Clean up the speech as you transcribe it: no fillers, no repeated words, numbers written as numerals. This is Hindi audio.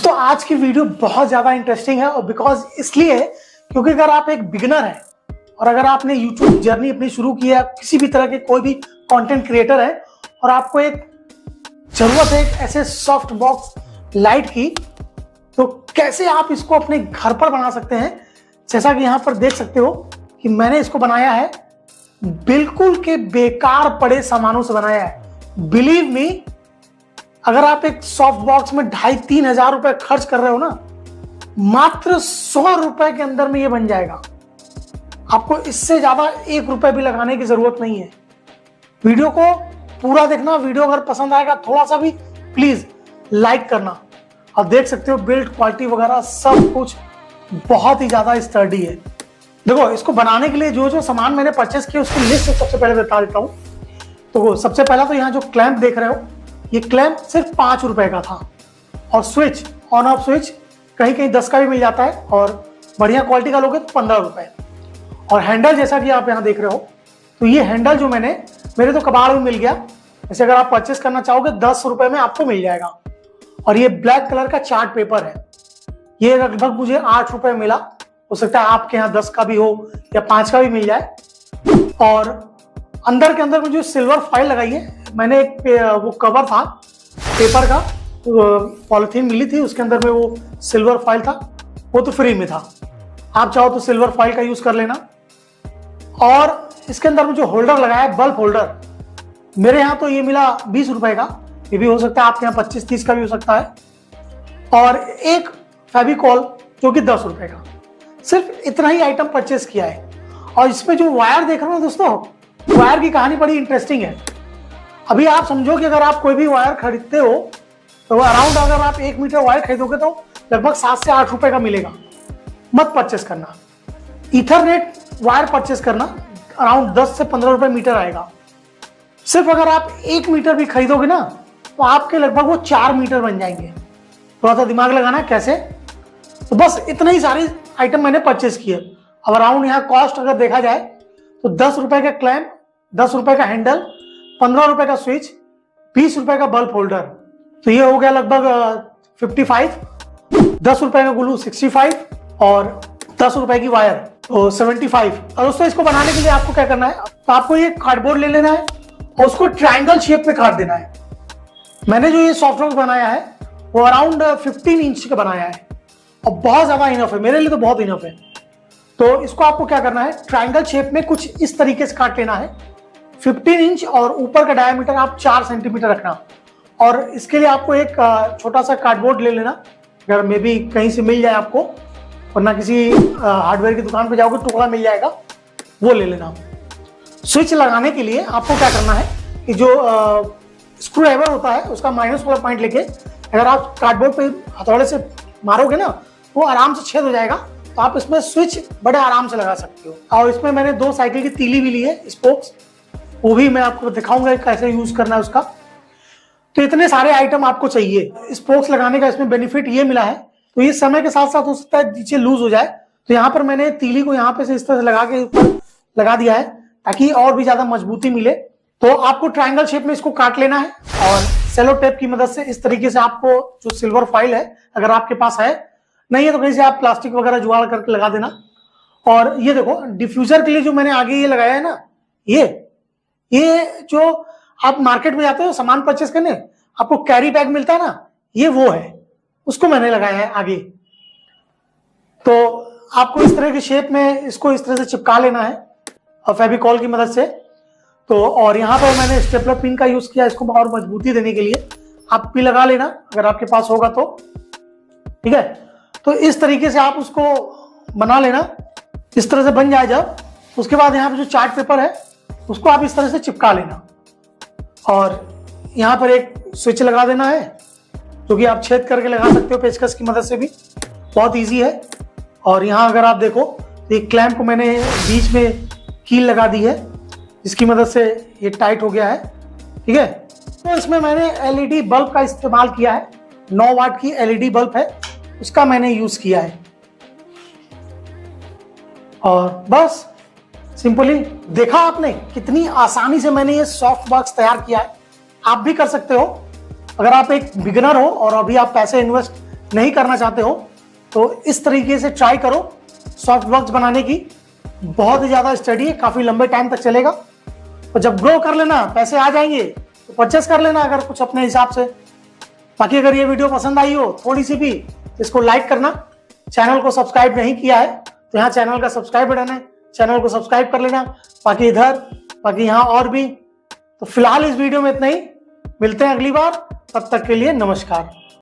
दोस्तों आज की वीडियो बहुत ज्यादा इंटरेस्टिंग है और बिकॉज इसलिए क्योंकि अगर आप एक बिगिनर हैं और अगर आपने यूट्यूब जर्नी अपनी शुरू की है, किसी भी तरह के कोई भी कंटेंट क्रिएटर है और आपको एक जरूरत है एक ऐसे सॉफ्ट बॉक्स लाइट की, तो कैसे आप इसको अपने घर पर बना सकते हैं। जैसा कि यहाँ पर देख सकते हो कि मैंने इसको बनाया है बिल्कुल के बेकार पड़े सामानों से बनाया है। बिलीव मी, अगर आप एक सॉफ्ट बॉक्स में 2,500-3 हजार रुपए खर्च कर रहे हो ना, मात्र 100 रुपए के अंदर में ये बन जाएगा। आपको इससे ज्यादा 1 रुपए भी लगाने की जरूरत नहीं है। वीडियो को पूरा देखना, वीडियो अगर पसंद आएगा थोड़ा सा भी प्लीज लाइक करना। और देख सकते हो बिल्ड क्वालिटी वगैरह सब कुछ बहुत ही ज्यादा स्टर्डी है। देखो इसको बनाने के लिए जो जो सामान मैंने परचेस किया उसकी लिस्ट सबसे पहले बता देता हूँ। तो सबसे पहला तो यहाँ जो क्लैंप देख रहे हो, ये क्लैंप सिर्फ 5 रुपए का था। और स्विच, ऑन ऑफ स्विच कहीं कहीं 10 का भी मिल जाता है और बढ़िया क्वालिटी का लोगे तो 15 रुपए। और हैंडल जैसा कि आप यहाँ देख रहे हो, तो ये हैंडल जो मेरे तो कबाड़ में मिल गया। जैसे अगर आप परचेस करना चाहोगे 10 रुपए में आपको मिल जाएगा। और ये ब्लैक कलर का चार्ट पेपर है, ये लगभग मुझे 8 रुपए मिला। हो सकता है आपके यहाँ 10 का भी हो या 5 का भी मिल जाए। और अंदर के अंदर में जो सिल्वर फाइल लगाई है, मैंने एक वो कवर था पेपर का, पॉलिथीन मिली थी, उसके अंदर में वो सिल्वर फाइल था, वो तो फ्री में था। आप चाहो तो सिल्वर फाइल का यूज कर लेना। और इसके अंदर में जो होल्डर लगाया है, बल्ब होल्डर, मेरे यहाँ तो ये मिला 20 रुपए का, ये भी हो सकता है आपके यहाँ 25-30 का भी हो सकता है। और एक फेविकॉल जो कि 10 रुपए का। सिर्फ इतना ही आइटम परचेस किया है। और इसमें जो वायर देख रहे हो दोस्तों, वायर की कहानी बड़ी इंटरेस्टिंग है। अभी आप समझो कि अगर आप कोई भी वायर खरीदते हो तो अराउंड अगर आप 1 मीटर वायर खरीदोगे तो लगभग 7 से 8 रुपए का मिलेगा। मत परचेस करना। ईथरनेट वायर परचेस करना, अराउंड 10 से 15 रुपए मीटर आएगा। सिर्फ अगर आप 1 मीटर भी खरीदोगे ना तो आपके लगभग वो 4 मीटर बन जाएंगे। थोड़ा सा दिमाग लगाना है कैसे। तो बस इतने ही सारे आइटम मैंने परचेस किए। अब अराउंड यहाँ कॉस्ट अगर देखा जाए तो 10 रुपए का क्लैंप, 10 रुपए का हैंडल, 15 रुपए का स्विच, 20 रुपए का बल्ब होल्डर, तो ये हो गया लगभग 55। 10 रुपए का ग्लू 65 और 10 रुपए की वायर तो 75। और दोस्तों इसको बनाने के लिए आपको क्या करना है, तो आपको ये कार्डबोर्ड ले लेना है और उसको ट्रायंगल शेप में काट देना है। मैंने जो ये सॉफ्टवेयर बनाया है वो अराउंड 15 इंच का बनाया है और बहुत ज्यादा इनफ है, मेरे लिए तो बहुत इनफ है। तो इसको आपको क्या करना है, ट्रायंगल शेप में कुछ इस तरीके से काट लेना है 15 इंच, और ऊपर का डायमीटर आप 4 सेंटीमीटर रखना। और इसके लिए आपको एक छोटा सा कार्डबोर्ड ले लेना, अगर मे भी कहीं से मिल जाए आपको, वरना किसी हार्डवेयर की दुकान पे जाओगे टुकड़ा मिल जाएगा, वो ले लेना। स्विच लगाने के लिए आपको क्या करना है कि जो स्क्रू ड्राइवर होता है उसका माइनस वाला पॉइंट लेके अगर आप कार्डबोर्ड पे हथौड़े से मारोगे ना वो आराम से छेद हो जाएगा। तो आप इसमें स्विच बड़े आराम से लगा सकते हो। और इसमें मैंने 2 साइकिल की तीली भी ली है, स्पोक्स, वो भी मैं आपको दिखाऊंगा कैसे यूज करना है उसका। तो इतने सारे आइटम आपको चाहिए। स्पोक्स लगाने का इसमें बेनिफिट ये मिला है, तो ये समय के साथ साथ हो सकता है नीचे लूज हो जाए, तो यहाँ पर मैंने तीली को यहाँ पे से इस तरह से लगा के ऊपर लगा दिया है ताकि और भी ज्यादा मजबूती मिले। तो आपको ट्रायंगल शेप में इसको काट लेना है और सेलो टेप की मदद से इस तरीके से आपको जो सिल्वर फाइल है, अगर आपके पास है, नहीं है तो कहीं से आप प्लास्टिक वगैरह जुगाड़ करके लगा देना। और ये देखो डिफ्यूजर के लिए जो मैंने आगे ये लगाया है ना, ये जो आप मार्केट में जाते हो सामान परचेस करने, आपको कैरी बैग मिलता है ना, ये वो है, उसको मैंने लगाया है आगे। तो आपको इस तरह की शेप में इसको इस तरह से चिपका लेना है और फेविकॉल की मदद से। तो और यहाँ पर मैंने स्टेपलर पिन का यूज किया इसको और मजबूती देने के लिए। आप भी लगा लेना अगर आपके पास होगा तो, ठीक है। तो इस तरीके से आप उसको बना लेना, इस तरह से बन जाए जब, उसके बाद यहाँ पे जो चार्ट पेपर है उसको आप इस तरह से चिपका लेना। और यहाँ पर एक स्विच लगा देना है जो कि आप छेद करके लगा सकते हो पेचकस की मदद से भी, बहुत इजी है। और यहाँ अगर आप देखो तो एक क्लैंप को मैंने बीच में कील लगा दी है जिसकी मदद से ये टाइट हो गया है, ठीक है। तो इसमें मैंने एलईडी बल्ब का इस्तेमाल किया है, 9 वाट की एलईडी बल्ब है, उसका मैंने यूज किया है। और बस सिंपली देखा आपने कितनी आसानी से मैंने ये सॉफ्ट बॉक्स तैयार किया है। आप भी कर सकते हो अगर आप एक बिगिनर हो और अभी आप पैसे इन्वेस्ट नहीं करना चाहते हो तो इस तरीके से ट्राई करो सॉफ्टवर्क्स बनाने की। बहुत ही ज्यादा स्टडी है, काफी लंबे टाइम तक चलेगा, और जब ग्रो कर लेना, पैसे आ जाएंगे तो परचेस कर लेना अगर कुछ अपने हिसाब से। बाकी अगर ये वीडियो पसंद आई हो थोड़ी सी भी, तो इसको लाइक करना। चैनल को सब्सक्राइब नहीं किया है तो यहाँ चैनल का सब्सक्राइब बटन है, चैनल को सब्सक्राइब कर लेना। बाकी यहाँ और भी। तो फिलहाल इस वीडियो में इतना ही, मिलते हैं अगली बार, तब तक के लिए नमस्कार।